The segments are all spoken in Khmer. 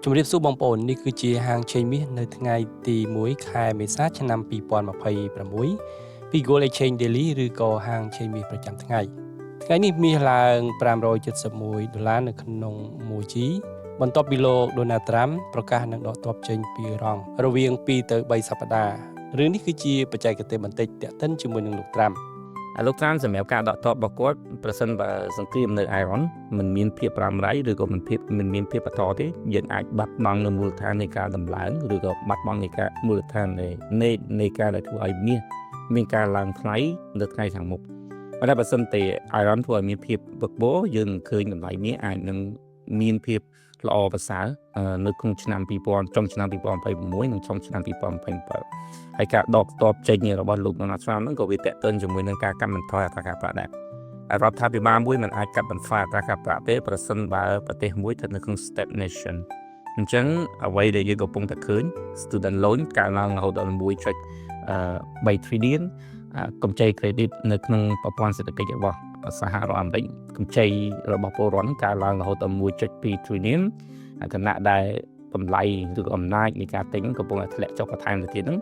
ជំរាបសួរបងប្អូននេះគឺជាហាងឆេងមាសនៅថ្ងៃទី1ខែមេសាឆ្នាំ2026ពី Gold Exchange Daily ឬក៏ហាងឆេងមាសប្រចាំថ្ងៃនេះមាសឡើង$571នៅក្នុង1 G បន្ទាប់ពីលោក Donald Trump ប្រកាសនឹងដកទ័ពចេញពីរងរវាង2ទៅ3សប្តាហ៍រឿងនេះគឺជាបច្ចេកទេសបន្តិចទាក់ទិនជាមួយនឹងលោក Trump លោកតាមសម្រាប់ការដកទ័ពរបស់គាត់ប្រសិនបើសង្គ្រាមនៅអ៊ីរ៉ុនមិនមានភាពប្រាំរៃឬក៏មិនមានភាពបន្តទេយើងអាចបាត់បង់នៅមូលដ្ឋាននៃការដំឡើងឬក៏បាត់បង់នៃការមូលដ្ឋាននៃការដែលធ្វើឲ្យមាសមានការឡើងថ្លៃនៅថ្ងៃខាងមុខប៉ុន្តែបើសិនតែអ៊ីរ៉ុនធ្វើឲ្យមានភាពវឹកវរយើងនឹងឃើញតម្លៃមាសអាចនឹងមានភាពល្អប្រសើរនៅក្នុងឆ្នាំ2000ចុងឆ្នាំ2026និងចុងឆ្នាំ2027ហើយការដកទ័ពចេញរបស់លោក Donald Trump ហ្នឹងក៏វាតេតិនជាមួយនឹងការកាត់បន្ថយអត្រាការប្រាក់ដែររដ្ឋាភិបាលមួយមិនអាចកាត់បន្ថយអត្រាការប្រាក់ទេប្រសិនបើប្រទេសមួយស្ថិតនៅក្នុង stagnation អញ្ចឹងអ្វីដែលយើងកំពុងតែឃើញ student loan កើនឡើងរហូតដល់1.3 trillion កម្ចី credit នៅក្នុងប្រព័ន្ធសេដ្ឋកិច្ចរបស់សហរដ្ឋអាមេរិកកម្ចីរបស់ពលរដ្ឋកើនឡើងរហូតដល់1.2 trillion ខណៈដែលតម្លៃឬអំណាចនៃការទិញកំពុងតែធ្លាក់ចុះបន្ថែមទៅទៀតហ្នឹង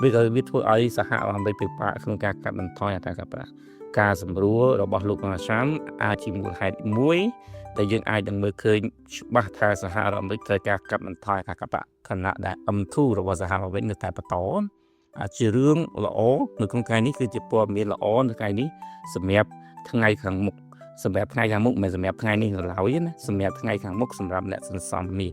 វាធ្វើឲ្យសហរដ្ឋអាមេរិកពិបាកក្នុងការកាត់បន្ថយអត្រាការប្រាក់ការសម្រួលរបស់លោក Donald Trump អាចជាមូលហេតុមួយដែលយើងអាចនឹងមើលឃើញច្បាស់ថាសហរដ្ឋអាមេរិកត្រូវការកាត់បន្ថយអត្រាការប្រាក់ខណៈដែល M2 របស់សហរដ្ឋអាមេរិកនៅតែបន្តអាចជារឿងល្អនៅក្នុងថ្ងៃនេះគឺជាព័ត៌មានល្អនៅថ្ងៃនេះសម្រាប់ថ្ងៃខាងមុខសម្រាប់ថ្ងៃខាងមុខមិនសម្រាប់ថ្ងៃនេះឡើយណាសម្រាប់ថ្ងៃខាងមុខសម្រាប់អ្នកសន្សំមាស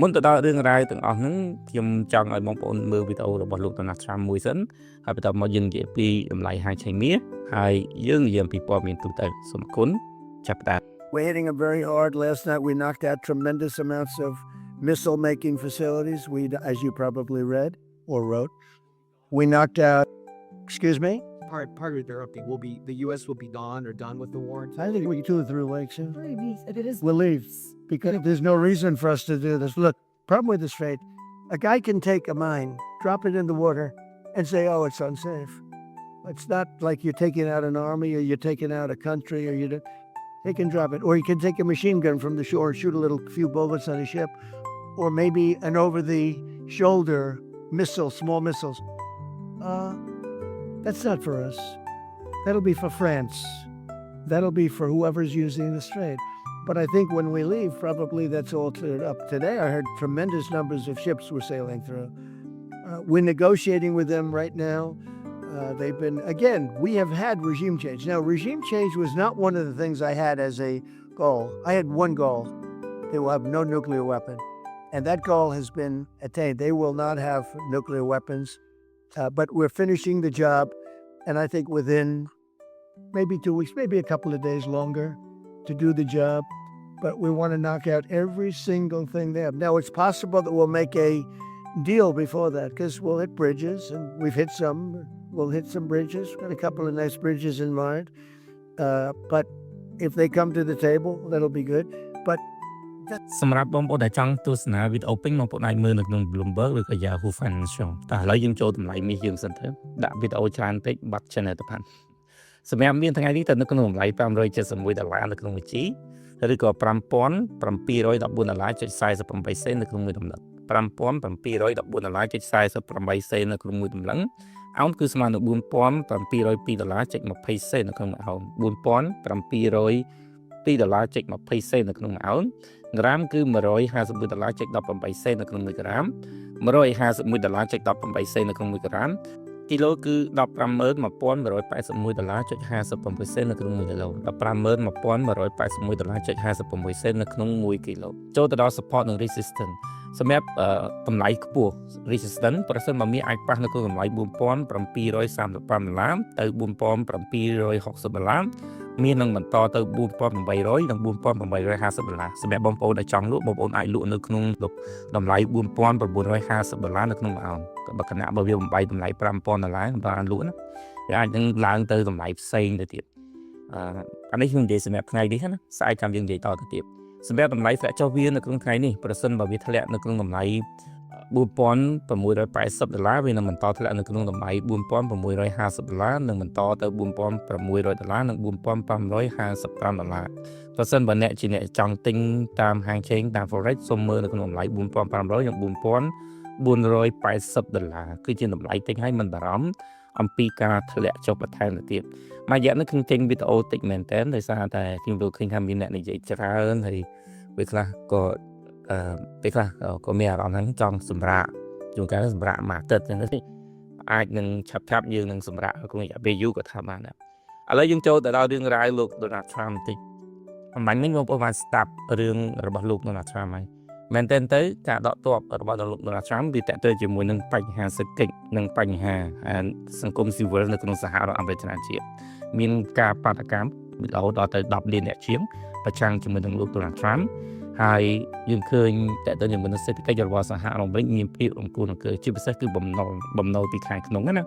មុនទៅដល់រឿងរ៉ាវទាំងអស់ហ្នឹងខ្ញុំចង់ឲ្យបងប្អូនមើលវីដេអូរបស់លោក Donald Trump មួយសិនហើយបន្តមកយើងនិយាយពីតម្លៃហាងឆេងមាសហើយយើងនិយាយពីព័ត៌មានទូទៅសូមអរគុណចាប់ផ្ដើម We're hitting them very hard. Last night we knocked out tremendous amounts of missile making facilities. As you probably read or wrote, we knocked out, excuse me? Part of interrupting will be the U.S. will be done or done with the war. I think we 2 or 3 weeks. We'll leave because there's no reason for us to do this. Look, problem with this trade, a guy can take a mine, drop it in the water, and say, "Oh, it's unsafe." It's not like you're taking out an army or you're taking out a country or they can drop it. Or you can take a machine gun from the shore, shoot a few bullets on a ship, or maybe an over-the-shoulder missile, small missiles. That's not for us. That'll be for France. That'll be for whoever's using the strait. But I think when we leave, probably that's all cleared up. Today I heard tremendous numbers of ships were sailing through. We're negotiating with them right now. They've been, again, we have had regime change. Now, regime change was not one of the things I had as a goal. I had one goal. They will have no nuclear weapon. And that goal has been attained. They will not have nuclear weapons. But we're finishing the job. And I think within maybe 2 weeks, maybe a couple of days longer to do the job. But we want to knock out every single thing there. Now, it's possible that we'll make a deal before that because we'll hit bridges and we've hit some. We'll hit some bridges. Got a couple of nice bridges in mind. But if they come to the table, that'll be good. But សម្រាប់បងប្អូនដែលចង់ទស្សនាវីដេអូពេញបងប្អូនអាចមើលនៅក្នុង Bloomberg ឬក៏ Yahoo Financial តែឥឡូវយើងចូលតម្លៃមាសយើងសិនទៅដាក់វីដេអូច្រើនពេកបាត់ channel ទៅផាន់សម្រាប់មានថ្ងៃនេះទៅនៅក្នុងតម្លៃ$571នៅក្នុង1 G ឬក៏$5,714.48 សេននៅក្នុង1តម្លឹង$5,714.48 នៅក្នុង1តម្លឹងអោនគឺស្មើនឹង$4,702.20 សេននៅក្នុង1អោន$4,702.20 សេននៅក្នុង1អោនក្រាមគឺ$151.18 សេននៅក្នុង1ក្រាម$151.18 សេននៅក្នុង1ក្រាមគីឡូគឺ$151,181.57 សេននៅក្នុង1គីឡូ$151,181.57 សេននៅក្នុង1គីឡូចូលទៅដល់ support និង resistance សម្រាប់តម្លៃខ្ពស់ resistance ប្រសិនបើមានអាចប៉ះនៅក្នុងតម្លៃ$4,735ទៅ$4,760មាននឹងបន្តទៅ$4,800 និង$4,850សម្រាប់បងប្អូនដែលចង់លក់បងប្អូនអាចលក់នៅក្នុងតម្លៃ$4,950នៅក្នុងមួយអោនបើខណៈបើវាបំបីតម្លៃ$5,000បានលក់ណាវាអាចនឹងឡើងទៅតម្លៃផ្សេងទៅទៀតអានេះខ្ញុំនិយាយសម្រាប់ថ្ងៃនេះណាស្អែកចាំយើងនិយាយតទៅទៀតសម្រាប់តម្លៃធ្លាក់ចុះវានៅក្នុងថ្ងៃនេះប្រសិនបើវាធ្លាក់នៅក្នុងតម្លៃ $4,680 វានឹងបន្តធ្លាក់នៅក្នុងតម្លៃ$4,650 និងបន្តទៅ$4,600 និង$4,555 ប្រសិនបើអ្នកជាអ្នកចង់ទិញតាមហាងឆេងតាម Forex សូមមើលនៅក្នុងតម្លៃ$4,500 និង$4,480 គឺជាតម្លៃទិញឲ្យមិនបារម្ភអំពីការធ្លាក់ចុះបន្ថែមទៅទៀតមួយរយៈនេះខ្ញុំចេញវីដេអូតិចមែនតើដោយសារតែខ្ញុំឃើញថាមានអ្នកនិយាយច្រើនហើយពេលខ្លះក៏ពេលខ្លះក៏មានអារម្មណ៍ហ្នឹងចង់សម្រាកជួនកាលសម្រាកមួយអាទិត្យហ្នឹងទេអាចនឹងឆាប់យើងនឹងសម្រាកក្នុងរយៈពេលយូរក៏ថាបានដែរឥឡូវយើងចូលទៅដល់រឿងរ៉ាវលោក Donald Trump បន្តិចអំបញ្ញមិញបងប្អូនបានស្ដាប់រឿងរបស់លោក Donald Trump ហើយមែនតើការដកទ័ពរបស់លោក Donald Trump វាតេទៅជាមួយនឹងបញ្ហាសេដ្ឋកិច្ចនិងបញ្ហាសង្គមស៊ីវិលនៅក្នុងសហរដ្ឋអាមេរិកជាតិមានការបាតកម្មរហូតដល់ទៅ10លានអ្នកជាងប្រឆាំងជាមួយនឹងលោក Donald Trump ហើយយើងឃើញតេទៅជាមួយនឹងសេដ្ឋកិច្ចរបស់សហរដ្ឋអាមេរិកមានភាពរង្គោះនឹងជាពិសេសគឺបំណុលពីខាងក្នុងណា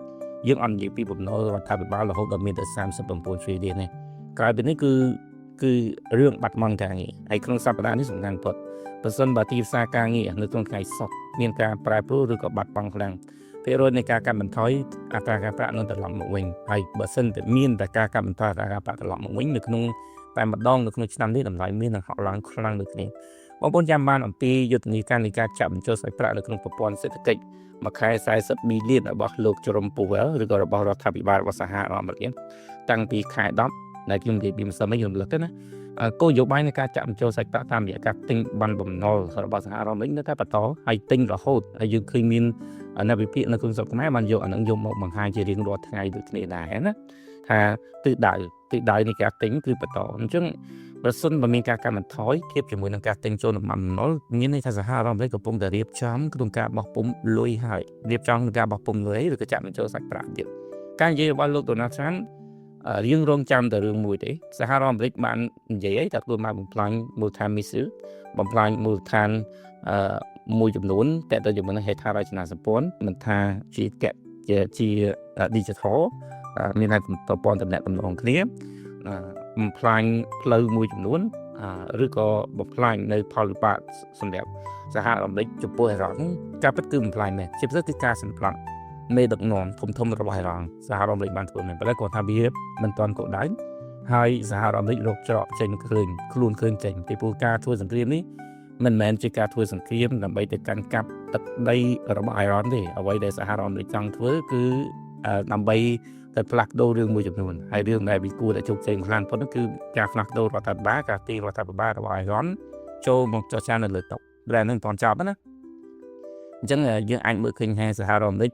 យើងអត់និយាយពីបំណុលរដ្ឋាភិបាលរហូតដល់មានទៅ39 trillion នេះក្រៅពីនេះគឺរឿងបាត់បង់ការងារហើយក្នុងសប្តាហ៍នេះសំខាន់បំផុតប្រសិនបើទីផ្សារការងារនៅក្នុងថ្ងៃសុក្រមានការប្រែប្រួលឬក៏បាត់បង់ខ្លាំងភាគរយនៃការកាត់បន្ថយអត្រាការប្រាក់នឹងត្រឡប់មកវិញហើយបើសិនតែមានតែការកាត់បន្ថយអត្រាការប្រាក់ត្រឡប់មកវិញនៅក្នុងតែម្ដងនៅក្នុងឆ្នាំនេះតម្លៃមាននឹងហក់ឡើងខ្លាំងដូចគ្នាបងប្អូនចាំបានអំពីយុទ្ធនាការនៃការចាក់បញ្ចូលសាច់ប្រាក់នៅក្នុងប្រព័ន្ធសេដ្ឋកិច្ចមួយខែ40 billion របស់លោក Jerome Powell ឬក៏របស់រដ្ឋាភិបាលរបស់សហរដ្ឋអាមេរិកតាំងពីខែ10ដែលខ្ញុំនិយាយពីម្សិលមិញខ្ញុំលើកទៅណាគោលនយោបាយនៃការចាក់បញ្ចូលសាច់ប្រាក់តាមរយៈការទិញបានបំណុលរបស់សហរដ្ឋអាមេរិកនៅតែបន្តហើយទិញរហូតហើយយើងឃើញមានអ្នកវិភាគនៅក្នុងស្រុកខ្មែរបានយកអានឹងយកមកបង្ហាញជារៀងរាល់ថ្ងៃដូចគ្នាដែរណាថាទិសដៅនៃការទិញគឺបន្តអញ្ចឹងប្រសិនបើមានការកាត់បន្ថយធៀបជាមួយនឹងការទិញចូលតំបន់បំណុលមានន័យថាសហរដ្ឋអាមេរិកកំពុងតែរៀបចំក្នុងការបោះពុម្ពលុយហើយរៀបចំក្នុងការបោះពុម្ពលុយឬក៏ចាក់បញ្ចូលសាច់ប្រាក់ទៀតការនិយាយរបស់លោក Donald Trump រៀងរងចាំតែរឿងមួយទេសហរដ្ឋអាមេរិកបាននិយាយថាខ្លួនបានបំផ្លាញមូលដ្ឋានមីស៊ីលបំផ្លាញមូលដ្ឋានមួយចំនួនតែទៅជាមួយនឹងហេដ្ឋារចនាសម្ព័ន្ធមិនថាជា digital មានតែប្រព័ន្ធទំនាក់ទំនងគ្នាបំផ្លាញផ្លូវមួយចំនួនឬក៏បំផ្លាញនៅផលវិបាកសម្រាប់សហរដ្ឋអាមេរិកចំពោះអ៊ីរ៉ង់ការពិតគឺបំផ្លាញមែនជាពិសេសគឺការសម្លាប់មេដឹកនាំធំរបស់អ៊ីរ៉ង់សហរដ្ឋអាមេរិកបានធ្វើមែនប៉ុន្តែគាត់ថាវាមិនទាន់គោលដៅហើយសហរដ្ឋអាមេរិករកច្រកចេញខ្លួនឃើញចេញពីព្រោះការធ្វើសង្គ្រាមនេះមិនមែនជាការធ្វើសង្គ្រាមដើម្បីទៅកាន់កាប់ទឹកដីរបស់អ៊ីរ៉ង់ទេអ្វីដែលសហរដ្ឋអាមេរិកចង់ធ្វើគឺដើម្បីតែផ្លាស់ប្ដូររឿងមួយចំនួនហើយរឿងដែលវាគួរតែជោគជ័យខ្លាំងប៉ុណ្ណឹងគឺការផ្លាស់ប្ដូររដ្ឋាភិបាលការទីរដ្ឋាភិបាលរបស់អ៊ីរ៉ង់ចូលមកចរចានៅលើតុដែលនឹងមិនទាន់ចប់ណាអញ្ចឹងយើងអាចមើលឃើញថាសហរដ្ឋអាមេរិក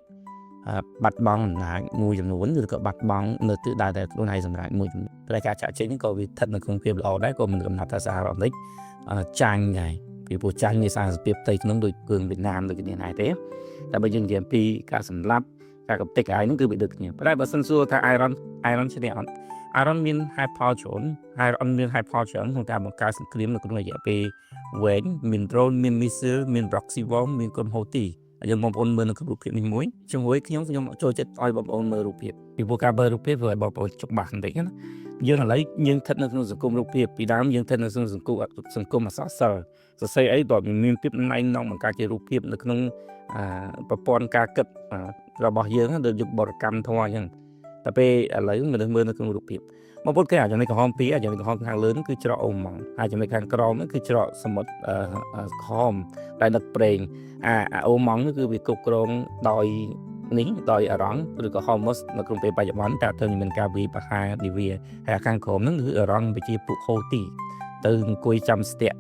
បាត់បង់អំណាចមួយចំនួនឬក៏បាត់បង់នៅទិសដៅដែលខ្លួនឯងសម្រាប់មួយចំនួនតែការចាក់ចេញនេះក៏វាស្ថិតនៅក្នុងភាពល្អដែរក៏មិនកំណត់ថាសហរដ្ឋអាមេរិកចាញ់ដែរពីព្រោះចាញ់នៃសារសន្តិភាពផ្ទៃក្នុងដូចគ្រឿងវៀតណាមដូចគ្នាដែរទេតែបើយើងនិយាយពីការសម្លាប់ការកំទេចឯហ្នឹងគឺវាដូចគ្នាប៉ុន្តែបើសិនសួរថាអ៊ីរ៉ង់ឈ្នះអត់អ៊ីរ៉ង់មាន high power ច្រើនក្នុងការបង្កើតសង្គ្រាមនៅក្នុងរយៈពេលវែងមាន drone មាន missile មាន proxy war មានក្រុមហូទីយើងបងប្អូនមើលនៅរូបភាពនេះមួយជាមួយខ្ញុំចូលចិត្តឲ្យបងប្អូនមើលរូបភាពពីព្រោះការមើលរូបភាពវាឲ្យបងប្អូនច្បាស់បន្តិចណាយើងឥឡូវយើងស្ថិតនៅក្នុងសង្គមរូបភាពពីដើមយើងស្ថិតនៅក្នុងសង្គមអក្សរសិល្ប៍សរសេរអីតើមានភាពណែនាំបង្កើតជារូបភាពនៅក្នុងប្រព័ន្ធការគិតរបស់យើងដូចយុគបរកម្មធម៌អញ្ចឹងតែពេលឥឡូវមនុស្សមើលនៅក្នុងរូបភាពបងប្អូនគេអាចចំណុចក្រហមពីរអាចចំណុចក្រហមខាងលើនោះគឺច្រកអូម៉ង់ហើយចំណុចខាងក្រោមនោះគឺច្រកសមុទ្រក្រហមដែលដឹកប្រេងអូម៉ង់នោះគឺវាគ្រប់គ្រងដោយអ៊ីរ៉ង់ឬក៏ Hormuz នៅក្នុងពេលបច្ចុប្បន្នតែទៅមានការវាយប្រហារឌីវីហើយខាងក្រោមនោះគឺអ៊ីរ៉ង់ជាពួកហូទីទៅអង្គុយចាំស្ទាក់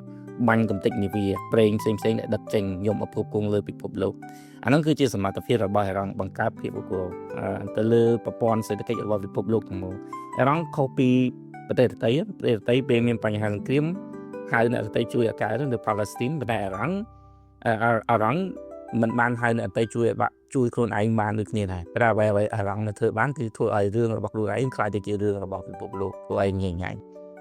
បាញ់កំទេចនាវាប្រេងផ្សេងដែលដឹកចេញយកមកផ្គត់ផ្គង់លើពិភពលោកអានោះគឺជាសមត្ថភាពរបស់អ៊ីរ៉ង់បង្កើតភាពវឹកវរទៅលើប្រព័ន្ធសេដ្ឋកិច្ចរបស់ពិភពលោកទាំងមូលអ៊ីរ៉ង់ខុសពីប្រទេសដទៃពេលមានបញ្ហាសង្គ្រាមហៅអ្នកដទៃជួយអាការនៅប៉ាឡេស្ទីនប៉ុន្តែអ៊ីរ៉ង់មិនបានហៅអ្នកដទៃជួយខ្លួនឯងបានដូចគ្នាដែរតែអ្វីអ៊ីរ៉ង់នៅធ្វើបានគឺធ្វើឲ្យរឿងរបស់ខ្លួនឯងខ្លាយទៅជារឿងរបស់ពិភពលោកធ្វើឲ្យញ៉ៃ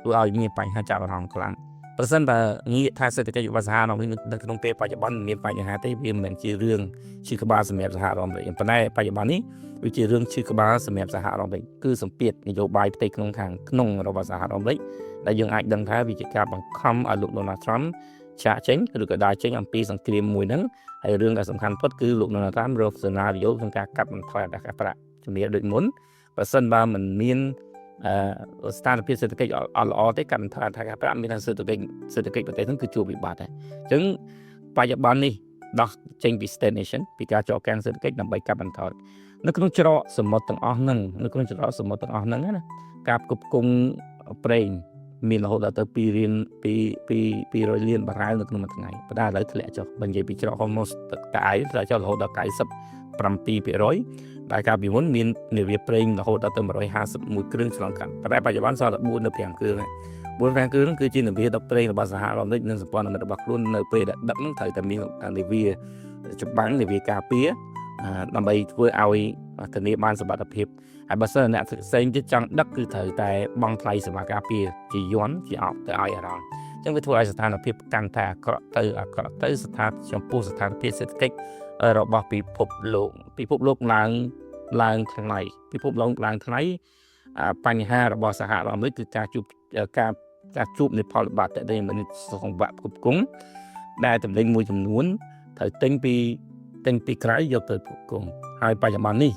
ធ្វើឲ្យមានបញ្ហាចាប់អារម្មណ៍ខ្លាំងប្រសិនបើងាកថាសេដ្ឋកិច្ចរបស់សហរដ្ឋអាមេរិកនៅក្នុងពេលបច្ចុប្បន្នមានបញ្ហាទេវាមិនមែនជារឿងឈឺក្បាលសម្រាប់សហរដ្ឋអាមេរិកប៉ុន្តែបច្ចុប្បន្ននេះវាជារឿងឈឺក្បាលសម្រាប់សហរដ្ឋអាមេរិកគឺសម្ពាធនយោបាយផ្ទៃក្នុងខាងក្នុងរបស់សហរដ្ឋអាមេរិកដែលយើងអាចដឹងថាវាជាការបង្ខំឲ្យលោក Donald Trump ឆាកចេញឬក៏ដើរចេញអំពីសង្គ្រាមមួយហ្នឹងហើយរឿងដែលសំខាន់ផុតគឺលោកនៅតាមរកសេណារីយ៉ូក្នុងការកាត់បន្ថយអត្រាការប្រាក់ជំនាញដូចមុនបើសិនបើមិនមានស្ថានភាពសេដ្ឋកិច្ចអត់ល្អទេកាត់បន្ថយអត្រាការប្រាក់មានថាសេដ្ឋកិច្ចប្រទេសហ្នឹងគឺជួបវិបត្តិហើយអញ្ចឹងបច្ចុប្បន្ននេះដោះចេញពី stagnation ពីការចកកាំងសេដ្ឋកិច្ចដើម្បីកាត់បន្ថយនៅក្នុងច្រកសមុទ្រទាំងអស់ហ្នឹងណាការផ្គត់ផ្គង់ប្រេងមានរហូតដល់ទៅ200លានបារ៉ែលនៅក្នុងមួយថ្ងៃប៉ុន្តែឥឡូវធ្លាក់ចុះបើនិយាយពីច្រក Hormuz ទឹកតែធ្លាក់ចុះរហូតដល់ 97% ដែលកាលពីមុនមាននាវាប្រេងរហូតដល់ទៅ151គ្រឿងឆ្លងកាត់ប៉ុន្តែបច្ចុប្បន្នសល់តែ4នៅ5គ្រឿងហើយ4-5គ្រឿងហ្នឹងគឺជានាវាដឹកប្រេងរបស់សហរដ្ឋអាមេរិកនិងសម្ព័ន្ធមិត្តរបស់ខ្លួននៅពេលដែលដឹកហ្នឹងត្រូវតែមាននាវាច្បាំងនាវាការពារដើម្បីធ្វើឲ្យធានាបានសុវត្ថិភាពហើយបើសិនអ្នកផ្សេងទៀតចង់ដឹកគឺត្រូវតែបង់ថ្លៃសេវាការពារជាយន់ជាអបទៅឲ្យអារម្មណ៍អញ្ចឹងវាធ្វើឲ្យស្ថានភាពកាន់តែអាក្រក់ទៅចំពោះស្ថានភាពសេដ្ឋកិច្ចរបស់ពិភពលោកឡើងថ្លៃបញ្ហារបស់សហរដ្ឋអាមេរិកគឺការជួបនៃផលវិបាកដែលមិនសង្វាក់គ្រប់គងដែលតំណែងមួយចំនួនត្រូវទិញពីក្រៅយកទៅគ្រប់គងហើយបច្ចុប្បន្ននេះ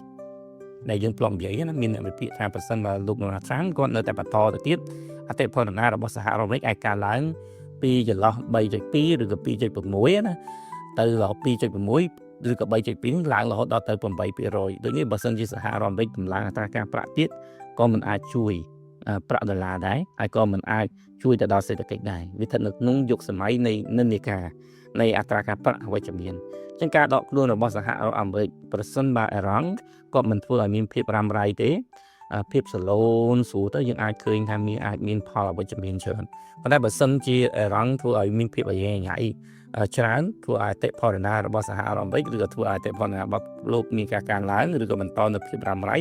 ដែលយើងប្លង់និយាយណាមានអ្នកវិភាគថាប្រសិនបើលោកដូណាល់ត្រាំគាត់នៅតែបន្តទៅទៀតអតិផរណារបស់សហរដ្ឋអាមេរិកអាចកើនឡើងពីចន្លោះ 3.2 ឬក៏ 2.6 ណាទៅដល់ 2.6 ឬក៏ 3.2 ឡើងរហូតដល់ទៅ 8% ដូចនេះបើសិនជាសហរដ្ឋអាមេរិកតម្លើងអត្រាការប្រាក់ទៀតក៏មិនអាចជួយប្រាក់ដុល្លារដែរហើយក៏មិនអាចជួយទៅដល់សេដ្ឋកិច្ចដែរវាស្ថិតនៅក្នុងយុគសម័យនៃនិន្នាការនៃអត្រាការប្រាក់វិជ្ជមានចឹងការដកខ្លួនរបស់សហរដ្ឋអាមេរិកប្រសិនបើអេរ៉ង់ក៏មិនធ្វើឲ្យមានភាពរ៉ាំរ៉ៃទេភាពសឡូនស្រួលទៅយើងអាចឃើញថាអាចមានផលអវិជ្ជមានច្រើនប៉ុន្តែបើសិនជាអេរ៉ង់ធ្វើឲ្យមានភាពអាយ៉ែញ៉ៃច្រើនធ្វើឲ្យអតិផរណារបស់សហរដ្ឋអាមេរិកឬក៏ធ្វើឲ្យអតិផរណារបស់លោកមានការកើនឡើងឬក៏បន្តនៅភាពរ៉ាំរ៉ៃ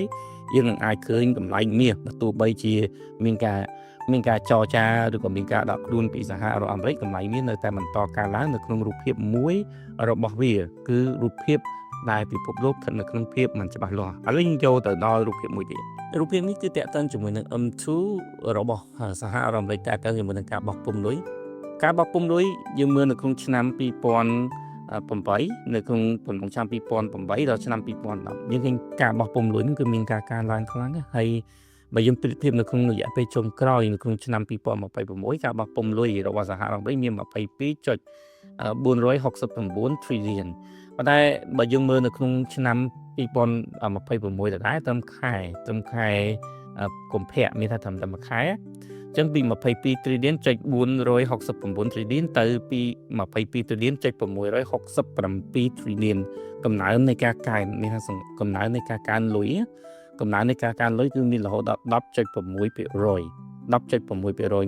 យើងនឹងអាចឃើញតម្លៃមាសបើទោះបីជាមានការចរចាឬក៏មានការដកខ្លួនពីសហរដ្ឋអាមេរិកតម្លៃមាសនៅតែបន្តកើនឡើងនៅក្នុងរូបភាពមួយរបស់វាគឺរូបភាពដែលពិភពលោកស្ថិតនៅក្នុងភាពមិនច្បាស់លាស់ឥឡូវយើងចូលទៅដល់រូបភាពមួយទៀតរូបភាពនេះគឺតកតឹងជាមួយនឹង M2 របស់សហរដ្ឋអាមេរិកតកតឹងជាមួយនឹងការបោះពុម្ពលុយយើងមើលនៅក្នុងឆ្នាំ2008នៅក្នុងឆ្នាំ2008ដល់ឆ្នាំ2010យើងឃើញការបោះពុម្ពលុយហ្នឹងគឺមានការកើនឡើងខ្លាំងហើយបើយើងប្រៀបធៀបនៅក្នុងរយៈពេលចុងក្រោយនៅក្នុងឆ្នាំ2026ការបោះពុម្ពលុយរបស់សហរដ្ឋអាមេរិកមាន 22.469 trillion ប៉ុន្តែបើយើងមើលនៅក្នុងឆ្នាំ2026ដដែលត្រឹមខែកុម្ភៈមានថាត្រឹមតែមួយខែអញ្ចឹងពី22 trillion ចុច469 trillion ទៅពី22 trillion ចុច667 trillion កំណើននៃការកើនមានថាកំណើននៃការកើនលុយគឺមានរហូតដល់ 10.6%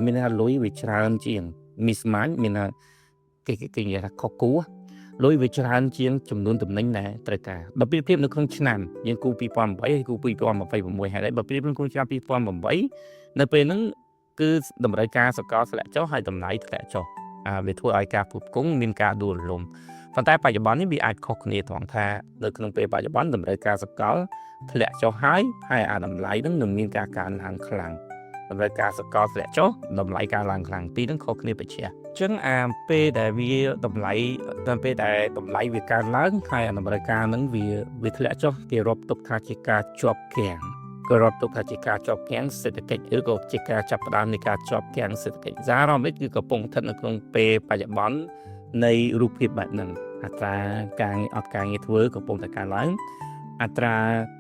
មានថាលុយវាច្រើនជាង mismatch មានថាគេនិយាយថាខុសគូលុយវាច្រើនជាងចំនួនតំណែងដែលត្រូវការបើប្រៀបធៀបនៅក្នុងឆ្នាំយើងគូ2008ហើយគូ2026ហើយបើប្រៀបក្នុងឆ្នាំ2008នៅពេលហ្នឹងគឺតម្រូវការសកលធ្លាក់ចុះហើយតម្លៃធ្លាក់ចុះវាធ្វើឲ្យការផ្គត់ផ្គង់មានការដួលរលំប៉ុន្តែបច្ចុប្បន្ននេះវាអាចខុសគ្នាត្រង់ថានៅក្នុងពេលបច្ចុប្បន្នតម្រូវការសកលធ្លាក់ចុះហើយអាតម្លៃហ្នឹងនឹងមានការកើនឡើងខ្លាំងតម្រូវការសកលធ្លាក់ចុះតម្លៃកើនឡើងខ្លាំងពីរហ្នឹងខុសគ្នាបញ្ជាក់អញ្ចឹងពេលដែលវាតម្លៃវាកើនឡើងហើយតម្រូវការហ្នឹងវាធ្លាក់ចុះគេរាប់ទុកថាជាការជាប់គាំងសេដ្ឋកិច្ចឬក៏ជាការចាប់ផ្ដើមនៃការជាប់គាំងសេដ្ឋកិច្ចសហរដ្ឋអាមេរិកគឺកំពុងស្ថិតនៅក្នុងពេលបច្ចុប្បន្ននៃរូបភាពបែបហ្នឹងអត្រាការងារធ្វើកំពុងតែកើនឡើងអត្រា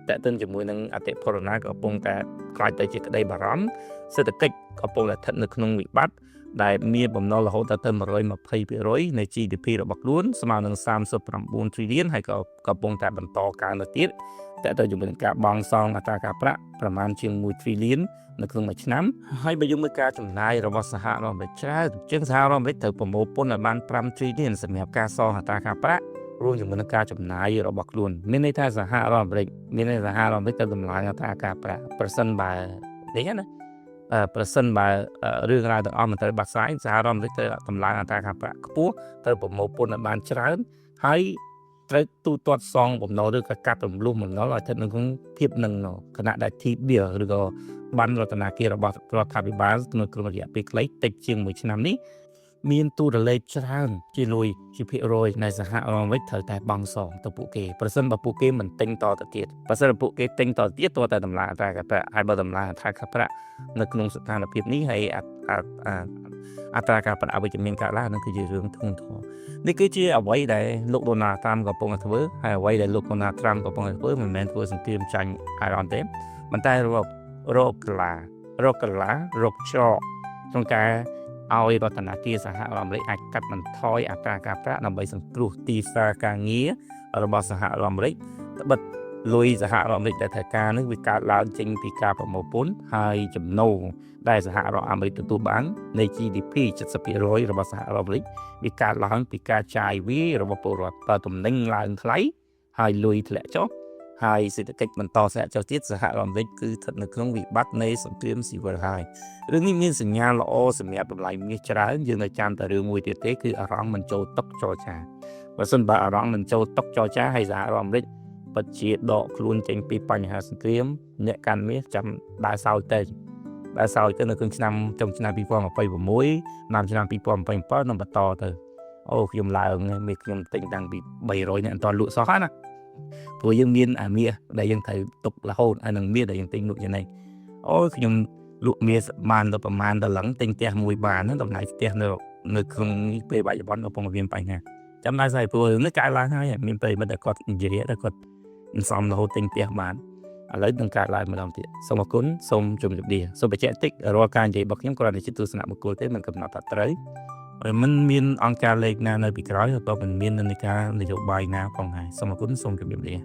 តេតិនជាមួយនឹងអតិផរណាកំពុងតែខ្លាចទៅជាក្តីបារម្ភសេដ្ឋកិច្ចកំពុងតែស្ថិតនៅក្នុងវិបត្តិដែលមានបំណុលរហូតដល់ទៅ 120% នៃ GDP របស់ខ្លួនស្មើនឹង39 trillion ហើយក៏កំពុងតែបន្តកើនទៅទៀតតែទៅជាមួយនឹងការបង់សងអត្រាការប្រាក់ប្រមាណជាង1 trillion នៅក្នុងមួយឆ្នាំហើយបើយើងមើលការចំណាយរបស់សហរដ្ឋអាមេរិកច្រើនជាងសហរដ្ឋអាមេរិកត្រូវប្រមូលពន្ធឲ្យបាន5 trillion សម្រាប់ការសងអត្រាការប្រាក់រួមជាមួយនឹងការចំណាយរបស់ខ្លួនមានន័យថាសហរដ្ឋអាមេរិកទៅតម្លៃអត្រាការប្រាក់ប្រសិនបើនេះណាប្រសិនបើរឿងរ៉ាវទាំងអស់មិនត្រូវបាក់ស្រាយសហរដ្ឋអាមេរិកត្រូវតម្លើងអត្រាការប្រាក់ខ្ពស់ត្រូវប្រមូលពន្ធឲ្យបានច្រើនហើយត្រូវទូទាត់សងបំណុលឬក៏កាត់រំលោះបំណុលឲ្យស្ថិតនៅក្នុងភាពនឹងគណៈដែល T-bill ឬក៏បានរដ្ឋាភិបាលរបស់រដ្ឋាភិបាលនៅក្នុងរយៈពេលខ្លីតិចជាង1ឆ្នាំនេះ មានទូរលេខច្រើនជាលុយជាភាគរយនៃសហរដ្ឋអាមេរិកត្រូវតែបង់សងទៅពួកគេប្រសិនបើពួកគេមិនទិញតទៅទៀតបើសិនបើពួកគេទិញតទៀតតើតែតម្លៃអត្រាការប្រាក់ហើយបើតម្លៃអត្រាការប្រាក់នៅក្នុងស្ថានភាពនេះហើយអត្រាការប្រាក់អវិជ្ជមានកើតឡើងនឹងគឺជារឿងធ្ងន់ធ្ងរនេះគឺជាអ្វីដែលលោកដូណាល់ត្រាំកំពុងតែធ្វើហើយអ្វីដែលលោកដូណាល់ត្រាំកំពុងតែធ្វើមិនមែនធ្វើសង្គ្រាមចាញ់អ៊ីរ៉ានទេប៉ុន្តែរកកលារកច្រកក្នុងការឲ្យរដ្ឋាភិបាលសហរដ្ឋអាមេរិកអាចកាត់បន្ថយអត្រាការប្រាក់ដើម្បីសង្គ្រោះទីផ្សារការងាររបស់សហរដ្ឋអាមេរិកត្បិតលុយសហរដ្ឋអាមេរិកដែលត្រូវការនឹងវាកើតឡើងចេញពីការប្រមូលពន្ធហើយចំណូលដែលសហរដ្ឋអាមេរិកទទួលបាននៃ GDP 70% របស់សហរដ្ឋអាមេរិកវាកើតឡើងពីការចាយវាយរបស់ពលរដ្ឋបើទំនិញឡើងថ្លៃហើយលុយធ្លាក់ចុះហើយសេដ្ឋកិច្ចបន្តធ្លាក់ចុះទៀតសហរដ្ឋអាមេរិកគឺស្ថិតនៅក្នុងវិបត្តិនៃសង្គ្រាមស៊ីវិលហើយរឿងនេះមានសញ្ញាល្អសម្រាប់តម្លៃមាសច្រើនយើងនៅចាំតែរឿងមួយទៀតទេគឺអារម្មណ៍មិនចូលតុចរចាបើសិនបើអារម្មណ៍មិនចូលតុចរចាហើយសហរដ្ឋអាមេរិកពិតជាដកខ្លួនចេញពីបញ្ហាសង្គ្រាមអ្នកកាន់មាសចាំដើរសោយទៅនៅក្នុងឆ្នាំ2026ឆ្នាំ2027នឹងបន្តទៅអូខ្ញុំឡើងមាសខ្ញុំទិញតាំងពី300អ្នកអត់ទាន់លក់សោះហើយណាព្រោះយើងមានអាមាសដែលយើងត្រូវទុករហូតហើយនឹងមាសដែលយើងទិញលក់យ៉ាងនេះអូខ្ញុំលក់មាសបានទៅប្រហែលដល់ឡើងទិញផ្ទះមួយបានហ្នឹងតម្លៃផ្ទះនៅក្នុងពេលបច្ចុប្បន្នកំពុងមានបញ្ហាចាំដែរស្អីព្រោះនេះកើតឡើងហើយមានប្រិមិត្តដែលគាត់និយាយគាត់សំរហូតទិញផ្ទះបានឥឡូវនឹងកើតឡើងម្ដងទៀតសូមអរគុណសូមជម្រាបលាសូមបញ្ជាក់តិចរាល់ការនិយាយរបស់ខ្ញុំគ្រាន់តែជាទស្សនៈបុគ្គលទេមិនកំណត់ថាត្រូវមិនមានអង្គការលេខណានៅពីក្រោយក៏មិនមាននិន្នាការនយោបាយណាផងដែរសូមអរគុណសូមជម្រាបលា